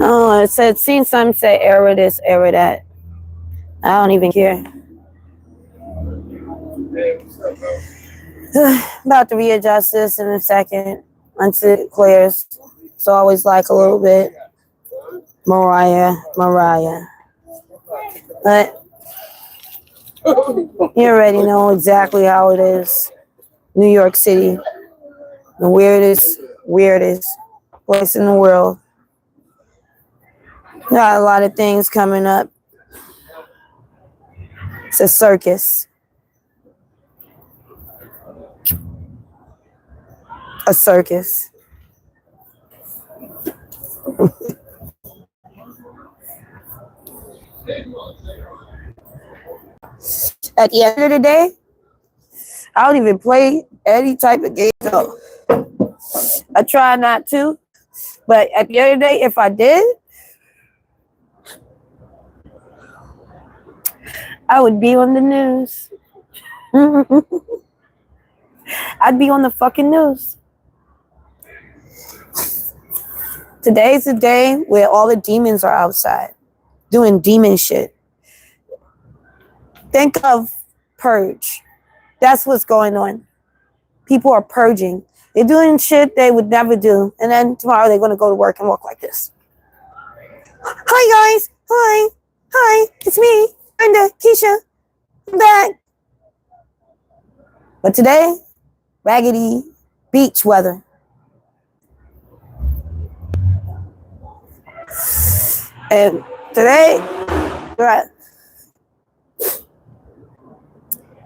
Oh, it said, seen some say error this, error that. I don't even care. About to readjust this in a second until it clears. It's always like a little bit Mariah. But you already know exactly how it is. New York City, the weirdest place in the world. Got a lot of things coming up. It's a circus. A circus. At the end of the day, I don't even play any type of game. So I try not to. But at the end of the day, if I did, I would be on the news. I'd be on the fucking news. Today's the day where all the demons are outside doing demon shit. Think of purge. That's what's going on. People are purging. They're doing shit they would never do. And then tomorrow they're going to go to work and walk like this. Hi, guys. Hi. Hi. It's me, Brenda, Keisha. I'm back. But today, raggedy beach weather. And today, right.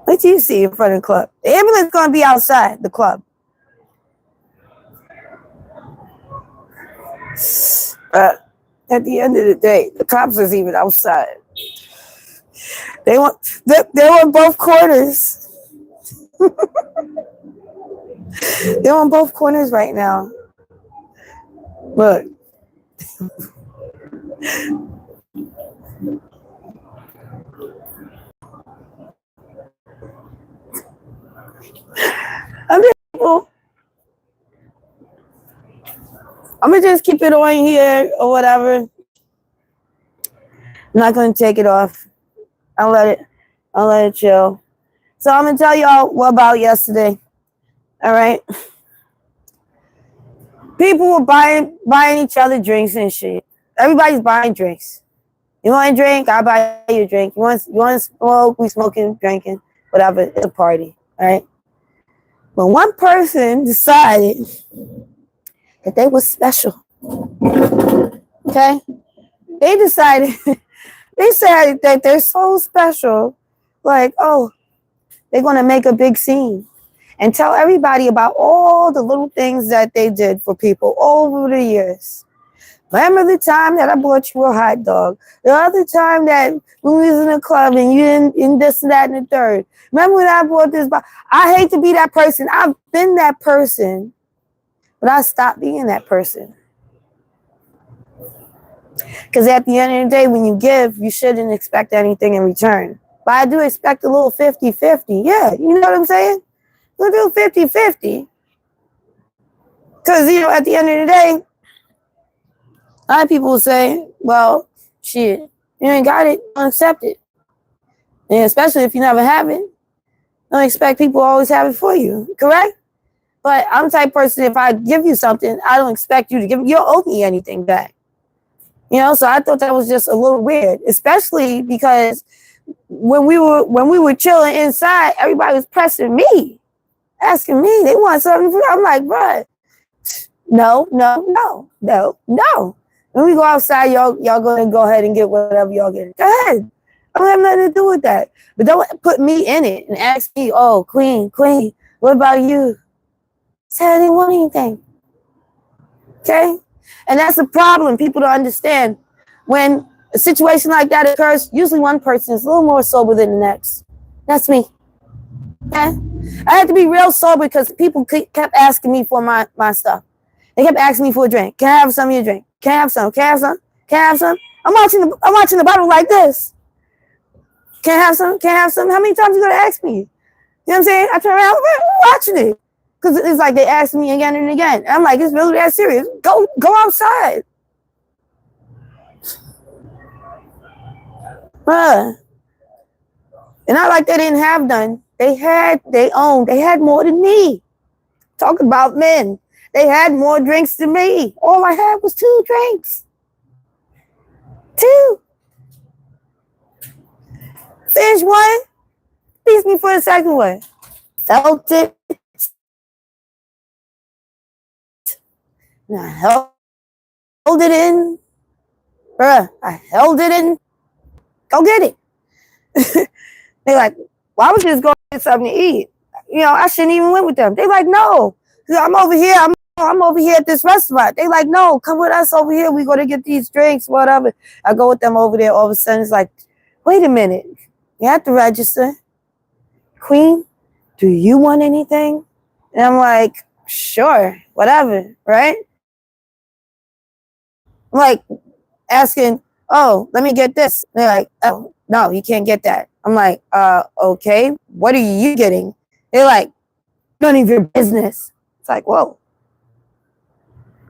What do you see in front of the club? The ambulance is going to be outside the club. At the end of the day, the cops is even outside. They want both corners. They're on both corners right now. Look. I'm gonna just keep it on here or whatever. I'm not gonna take it off. I'll let it chill. So I'm gonna tell y'all what about yesterday. All right. People were buying each other drinks and shit. Everybody's buying drinks. You want a drink? I'll buy you a drink. You want to smoke? We smoking, drinking, whatever. It's a party. All right. But one person decided that they were special. Okay? They decided that they're so special, like, oh, they're going to make a big scene and tell everybody about all the little things that they did for people over the years. Remember the time that I bought you a hot dog? The other time that we was in a club and you didn't, in this and that and the third. Remember when I bought this? I hate to be that person. I've been that person, but I stopped being that person. Because at the end of the day, when you give, you shouldn't expect anything in return. But I do expect a little 50-50. Yeah, you know what I'm saying? We'll do 50-50. Because, at the end of the day, a lot of people will say, well, shit, you ain't got it, don't accept it. And especially if you never have it, don't expect people to always have it for you, correct? But I'm the type of person, if I give you something, I don't expect you to give, you don't owe me anything back. So I thought that was just a little weird, especially because when we were chilling inside, everybody was pressing me, asking me, they want something. I'm like, bro, no. When we go outside, y'all gonna go ahead and get whatever y'all get. Go ahead. I don't have nothing to do with that. But don't put me in it and ask me, oh, queen, what about you? Say I didn't want anything. Okay? And that's the problem. People don't understand. When a situation like that occurs, usually one person is a little more sober than the next. That's me. Okay? I had to be real sober because people kept asking me for my stuff. They kept asking me for a drink. Can I have some of your drink? Can I have some? Can I have some? Can I have some? I'm watching the bottle like this. Can I have some? Can I have some? How many times you gonna ask me? You know what I'm saying? I turn around, I'm watching it. Because it's like they ask me again and again. And I'm like, it's really that serious. Go outside. Bruh. And not like they didn't have none. They had more than me. Talk about men. They had more drinks than me. All I had was 2 drinks. 2. Finish one. Beats me for the second one. Felt it. And I held it in. Bruh, I held it in. Go get it. They're like, well, I was just going to get something to eat. You know, I shouldn't even went with them. They're like, no, I'm over here. I'm over here at this restaurant. They like, no, come with us over here. We go to get these drinks, whatever. I go with them over there. All of a sudden, it's like, wait a minute. You have to register. Queen, do you want anything? And I'm like, sure, whatever, right? I'm like asking, oh, let me get this. They're like, oh, no, you can't get that. I'm like, okay, what are you getting? They're like, none of your business. It's like, whoa,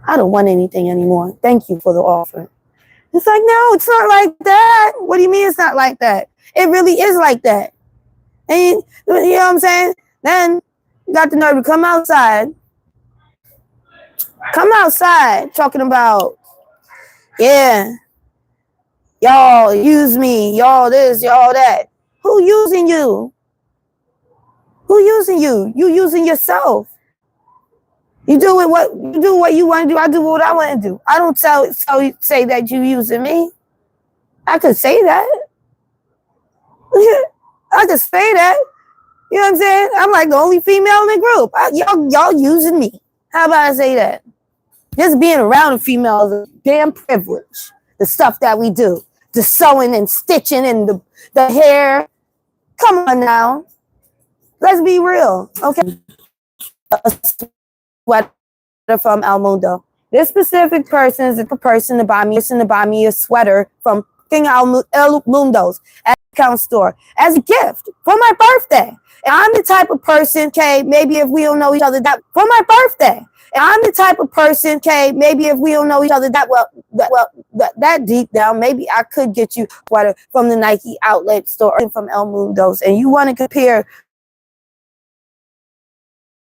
I don't want anything anymore. Thank you for the offer. It's like, no, it's not like that. What do you mean it's not like that? It really is like that. And you know what I'm saying? Then you got the nerve to come outside talking about, yeah, y'all use me, y'all this, y'all that. Who using you? Who using you? You using yourself. You do what you want to do. I do what I want to do. I don't say that you using me. I could say that. I could say that. You know what I'm saying? I'm like the only female in the group. Y'all using me. How about I say that? Just being around a female is a damn privilege. The stuff that we do. The sewing and stitching and the hair. Come on now. Let's be real. Okay. A sweater from El Mundo. This specific person is the person to buy me a sweater from King El Mundo's at the discount store as a gift for my birthday. And I'm the type of person, okay, maybe if we don't know each other that for my birthday. And I'm the type of person, okay, maybe if we don't know each other that deep down, maybe I could get you a sweater from the Nike outlet store and from El Mundo's. And you want to compare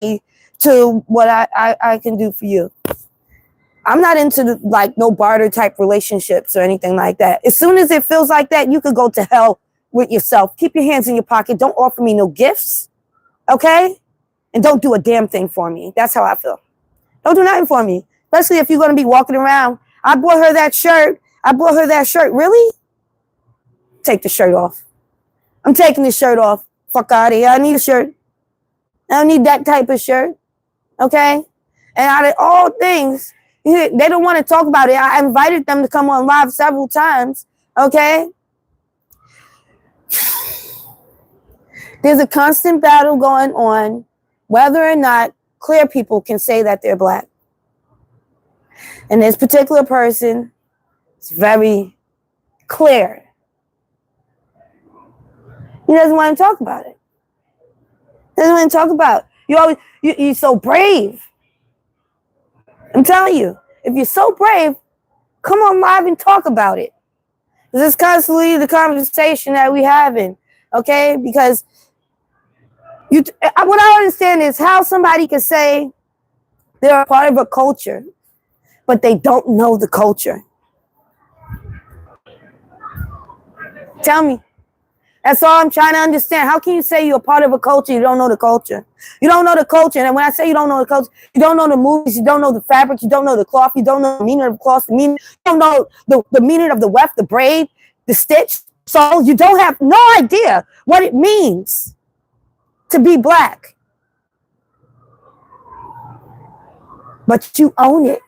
to what I can do for you. I'm not into like no barter type relationships or anything like that. As soon as it feels like that, you could go to hell with yourself. Keep your hands in your pocket. Don't offer me no gifts, okay? And don't do a damn thing for me. That's how I feel. Don't do nothing for me, especially if you're going to be walking around. I bought her that shirt. Really? Take the shirt off. I'm taking the shirt off. Fuck out of here. I need a shirt. I don't need that type of shirt, okay? And out of all things, they don't want to talk about it. I invited them to come on live several times, okay? There's a constant battle going on whether or not clear people can say that they're black. And this particular person is very clear. He doesn't want to talk about it. He doesn't want to talk about it. You're so brave. I'm telling you, if you're so brave, come on live and talk about it. This is constantly the conversation that we having, okay? Because what I understand is how somebody can say they're a part of a culture, but they don't know the culture. Tell me. That's all I'm trying to understand. How can you say you're a part of a culture, you don't know the culture? You don't know the culture. And when I say you don't know the culture, you don't know the movies, you don't know the fabric, you don't know the cloth, you don't know the meaning of the cloth, you don't know the meaning of the weft, the braid, the stitch. So you don't have no idea what it means to be black. But you own it.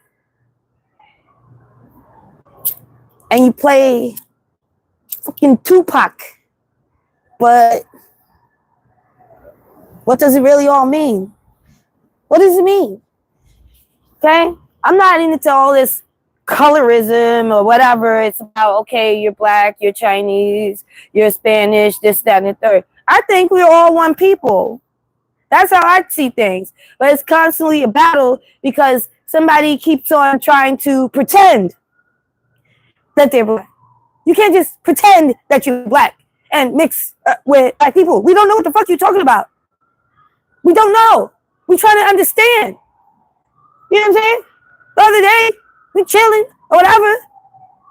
And you play fucking Tupac. But what does it really all mean? What does it mean? Okay? I'm not into all this colorism or whatever. It's about, okay, you're black, you're Chinese, you're Spanish, this, that, and the third. I think we're all one people. That's how I see things. But it's constantly a battle because somebody keeps on trying to pretend that they're black. You can't just pretend that you're black and mix with black people. We don't know what the fuck you're talking about. We don't know. We trying to understand. You know what I'm saying? The other day, we chilling or whatever.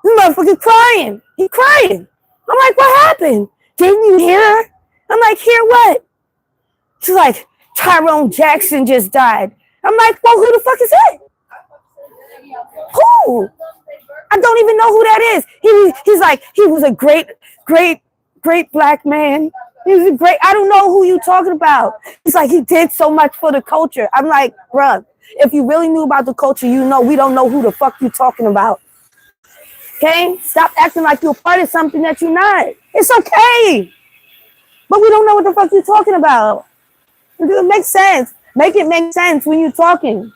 This motherfucker crying. He crying. I'm like, what happened? Didn't you hear her? I'm like, hear what? She's like, Tyrone Jackson just died. I'm like, well, who the fuck is that? Who? I don't even know who that is. He's like, he was a great black man. He was a great, I don't know who you talking about. He's like, he did so much for the culture. I'm like, bruh, if you really knew about the culture, you know we don't know who the fuck you talking about. Okay? Stop acting like you're part of something that you're not. It's okay. But we don't know what the fuck you're talking about. It makes sense. Make it make sense when you're talking.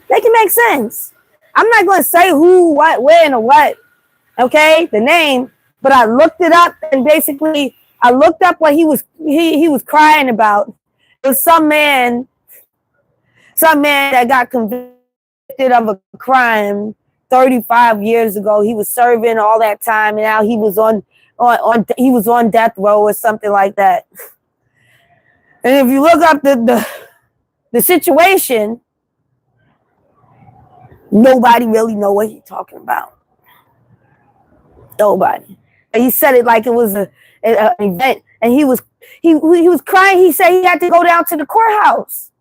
Make it make sense. I'm not going to say who, what, when, or what. Okay? The name. But I looked it up, and basically I looked up what he was crying about. It was some man that got convicted of a crime 35 years ago. He was serving all that time, and now he was on death row or something like that. And if you look up the situation, nobody really know what he's talking about. Nobody. And he said it like it was an event, and he was crying. He said he had to go down to the courthouse.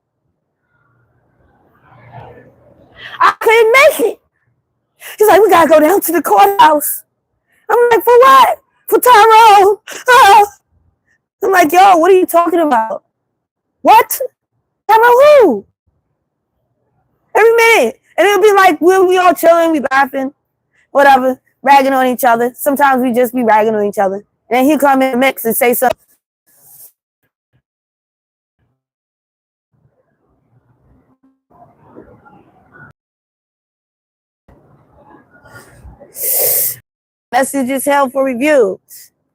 I couldn't make it. He's like, we gotta go down to the courthouse. I'm like, for what? For Tyrone. I'm like, yo, what are you talking about? What? Tyrone who? Every minute. And it'll be like, we'll be all chilling, we laughing, whatever, ragging on each other. Sometimes we just be ragging on each other. And then he'll come in the mix and say something. Message is held for review.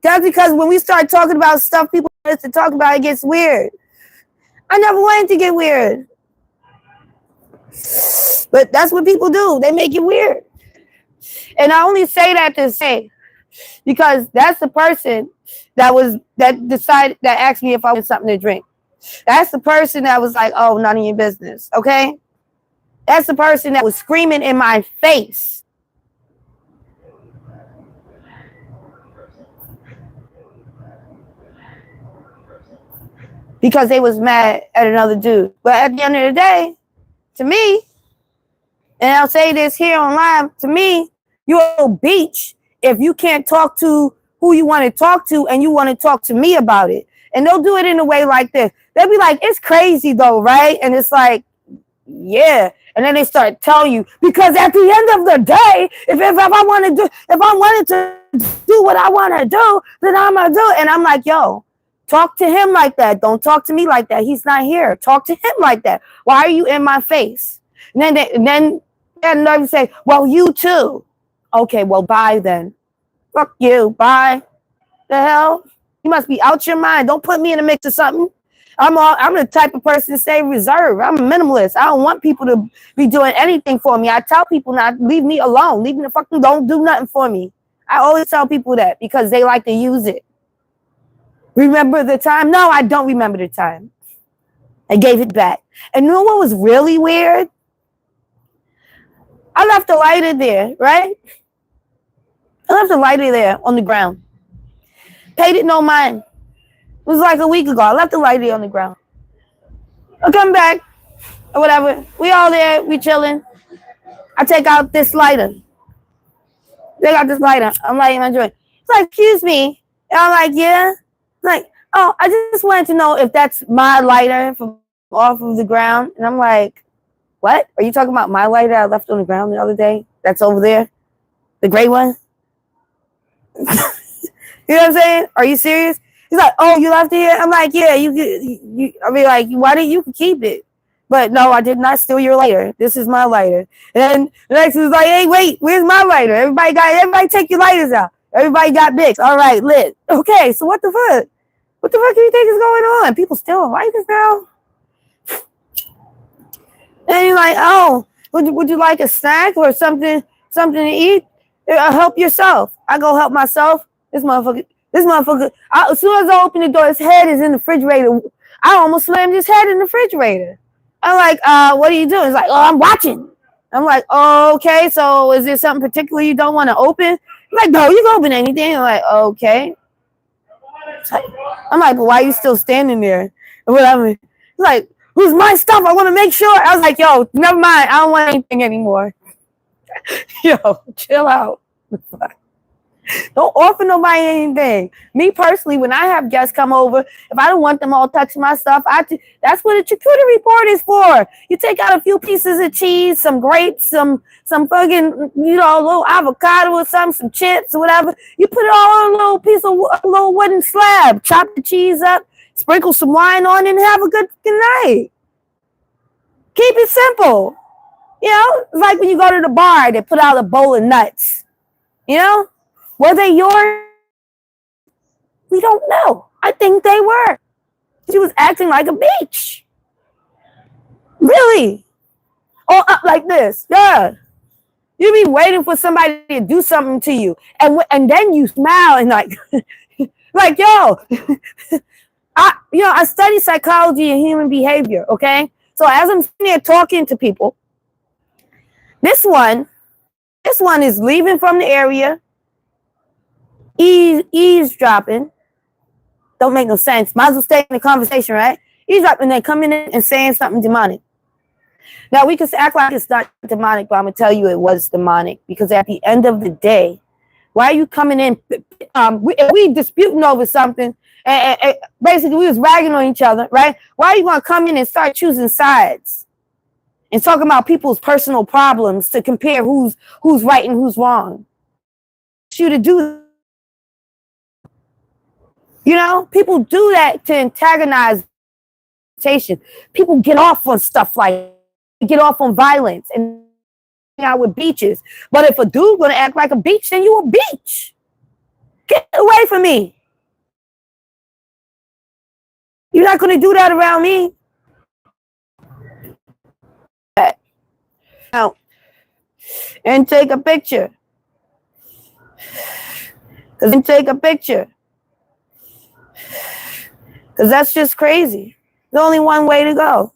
That's because when we start talking about stuff people want us to talk about, it gets weird. I never wanted to get weird. But that's what people do. They make it weird. And I only say that to say, because that's the person that asked me if I wanted something to drink. That's the person that was like, oh, none of your business. Okay? That's the person that was screaming in my face. Because they was mad at another dude. But at the end of the day, to me, and I'll say this here online, to me, you're a beach if you can't talk to who you want to talk to and you want to talk to me about it. And they'll do it in a way like this. They'll be like, it's crazy though, right? And it's like, yeah. And then they start telling you, because at the end of the day, if I wanted to do what I want to do, then I'm going to do it. And I'm like, yo, talk to him like that. Don't talk to me like that. He's not here. Talk to him like that. Why are you in my face? And then they say, well, you too. Okay, well, bye then. Fuck you. Bye. The hell? You must be out your mind. Don't put me in the mix of something. I'm the type of person to stay reserved. I'm a minimalist. I don't want people to be doing anything for me. I tell people not, leave me alone. Leave me the fucking, don't do nothing for me. I always tell people that because they like to use it. Remember the time? No, I don't remember the time. I gave it back. And you know what was really weird? I left the lighter there, right? I left the lighter there on the ground. Paid it no mind. It was like a week ago. I left the lighter on the ground. I come back or whatever. We all there. We chilling. I take out this lighter. I'm lighting my joint. It's like, excuse me. And I'm like, yeah. Like, oh, I just wanted to know if that's my lighter from off of the ground. And I'm like, what? Are you talking about my lighter I left on the ground the other day? That's over there? The gray one? You know what I'm saying? Are you serious? He's like, oh, you left it here? I'm like, yeah, you I mean, like, why didn't you keep it? But no, I did not steal your lighter. This is my lighter. And then the next was like, hey, wait, where's my lighter? Everybody take your lighters out. Everybody got Bics. All right, lit. Okay, so what the fuck? What the fuck do you think is going on? People stealing lighters now? And you're like, oh, would you like a snack or something to eat? Help yourself. I go help myself. This motherfucker. As soon as I open the door, his head is in the refrigerator. I almost slammed his head in the refrigerator. I'm like, what are you doing? He's like, oh, I'm watching. I'm like, oh, okay, so is there something particular you don't want to open? I'm like, no, you can open anything. I'm like, okay. I'm like, but why are you still standing there? Or whatever. He's like, who's my stuff? I want to make sure. I was like, yo, never mind. I don't want anything anymore. Yo, chill out. Don't offer nobody anything. Me personally, when I have guests come over, if I don't want them all touching my stuff, that's what a charcuterie board is for. You take out a few pieces of cheese, some grapes, some fucking, a little avocado or something, some chips or whatever. You put it all on a little piece of a little wooden slab. Chop the cheese up, sprinkle some wine on it, and have a good night. Keep it simple. It's like when you go to the bar, they put out a bowl of nuts. Were they yours? We don't know. I think they were. She was acting like a bitch. Really? Or up like this. Yeah. You be waiting for somebody to do something to you. And then you smile and like, like, yo. I study psychology and human behavior, okay? So as I'm sitting there talking to people, this one is leaving from the area. Eavesdropping. Don't make no sense. Might as well stay in the conversation, right? Eavesdropping, then coming in and saying something demonic. Now, we can act like it's not demonic, but I'm going to tell you it was demonic. Because at the end of the day, why are you coming in? We disputing over something. And basically, we was ragging on each other, right? Why are you going to come in and start choosing sides? And talking about people's personal problems to compare who's right and who's wrong. You to do people do that to antagonize. People get off on stuff like get off on violence and out with beaches. But if a dude gonna act like a beach, then you a beach. Get away from me. You're not gonna do that around me. Now, and take a picture. Because that's just crazy. There's only one way to go.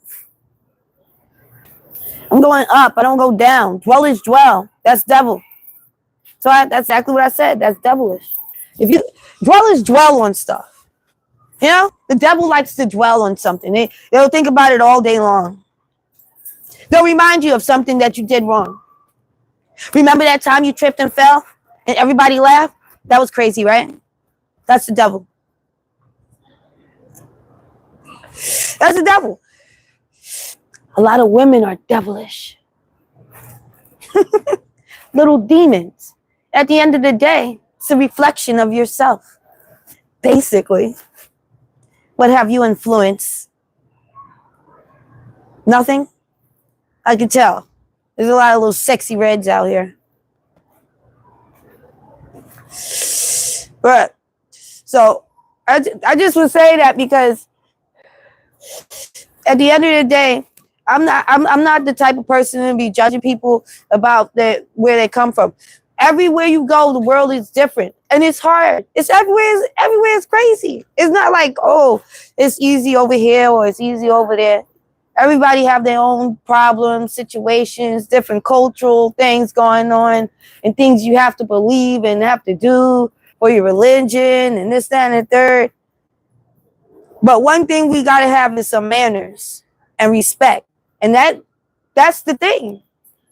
I'm going up. I don't go down. Dwell is dwell. That's devil. So that's exactly what I said. That's devilish. If you dwell is dwell on stuff. The devil likes to dwell on something. They'll think about it all day long. They'll remind you of something that you did wrong. Remember that time you tripped and fell and everybody laughed? That was crazy, right? That's the devil. That's the devil. A lot of women are devilish. Little demons. At the end of the day, it's a reflection of yourself. Basically. What have you influenced? Nothing? I can tell. There's a lot of little sexy reds out here. But, so, I just would say that because at the end of the day, I'm not the type of person to be judging people about where they come from. Everywhere you go, the world is different. And it's hard. It's everywhere is crazy. It's not like, oh, it's easy over here or it's easy over there. Everybody have their own problems, situations, different cultural things going on, and things you have to believe and have to do for your religion and this, that, and the third. But one thing we got to have is some manners and respect. And that's the thing.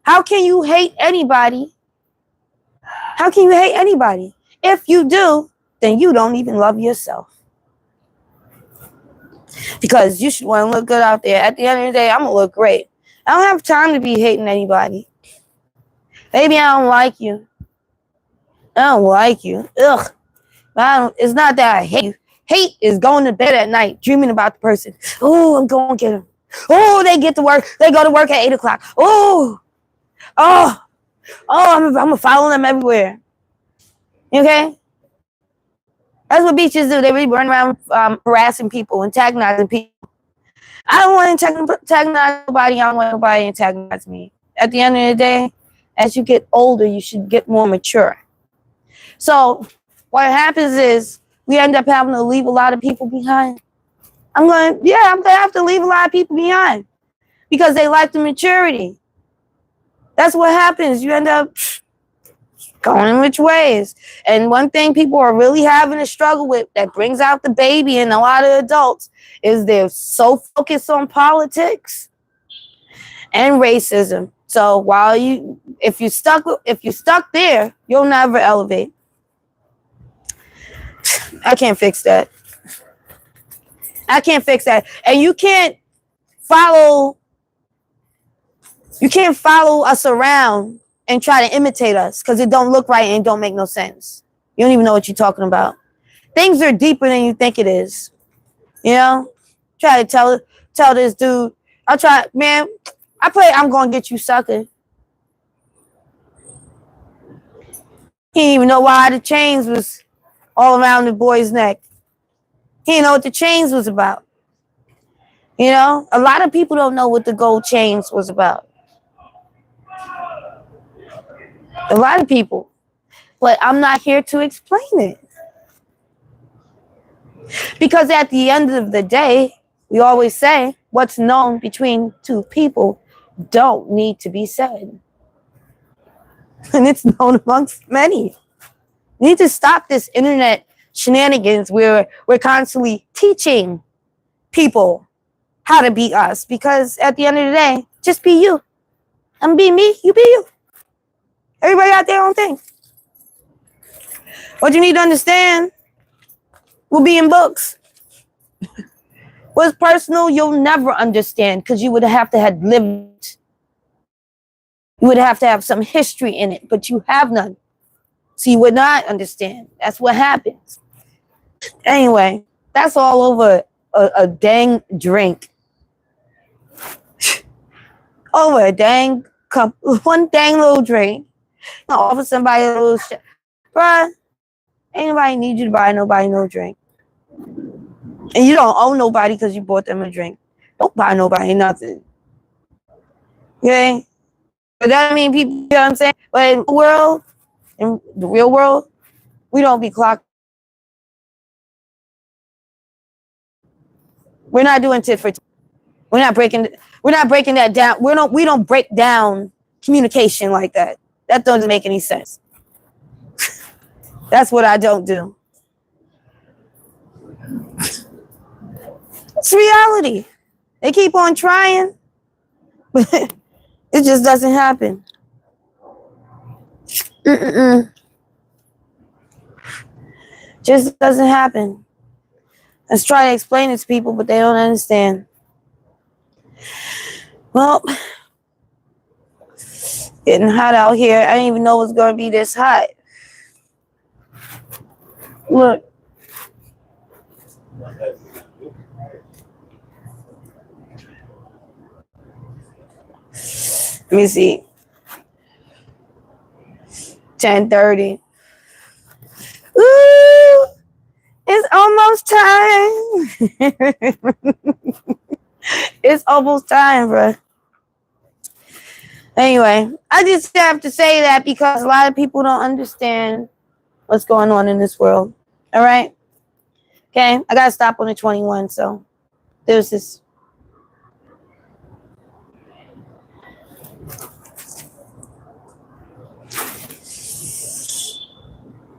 How can you hate anybody? How can you hate anybody? If you do, then you don't even love yourself. Because you should want to look good out there. At the end of the day, I'm going to look great. I don't have time to be hating anybody. Maybe I don't like you. I don't like you. Ugh. It's not that I hate you. Hate is going to bed at night, dreaming about the person. Oh, I'm going to get them. Oh, they get to work. They go to work at 8 o'clock. Oh, I'm going to follow them everywhere. Okay? That's what bitches do. They really run around harassing people, antagonizing people. I don't want to antagonize nobody. I don't want nobody to antagonize me. At the end of the day, as you get older, you should get more mature. So what happens is we end up having to leave a lot of people behind. I'm going to have to leave a lot of people behind because they lack the maturity. That's what happens. You end up going in which ways. And one thing people are really having a struggle with that brings out the baby in a lot of adults is they're so focused on politics and racism. So if you're stuck there, you'll never elevate. I can't fix that. And you can't follow us around and try to imitate us because it don't look right and it don't make no sense. You don't even know what you're talking about. Things are deeper than you think it is. You know? Try to tell this dude, I'm gonna get you sucker. He didn't even know why the chains was all around the boy's neck. He didn't know what the chains was about. You know, a lot of people don't know what the gold chains was about. A lot of people. But I'm not here to explain it. Because at the end of the day, we always say what's known between two people don't need to be said. And it's known amongst many. We need to stop this internet shenanigans where we're constantly teaching people how to be us. Because at the end of the day, just be you. I'm be me, you be you. Everybody got their own thing. What you need to understand will be in books. What's personal, you'll never understand because you would have to have lived. You would have to have some history in it, but you have none. So you would not understand. That's what happens. Anyway, that's all over a dang drink. Over a dang cup, one dang little drink. I'll offer somebody a little shit. Bruh, ain't nobody need you to buy nobody no drink. And you don't owe nobody because you bought them a drink. Don't buy nobody nothing. Okay? But that mean people, you know what I'm saying? But in the real world, we don't be clocked. We're not doing tit for tat. We're not breaking that down. We don't break down communication like that. That doesn't make any sense. That's what I don't do. It's reality. They keep on trying, but it just doesn't happen. Just doesn't happen. Let's try to explain it to people, but they don't understand. Well, getting hot out here. I didn't even know it was going to be this hot. Look. Let me see. 10:30. Ooh, it's almost time. It's almost time, bro. Anyway, I just have to say that because a lot of people don't understand what's going on in this world. All right? Okay, I got to stop on the 21, so there's this.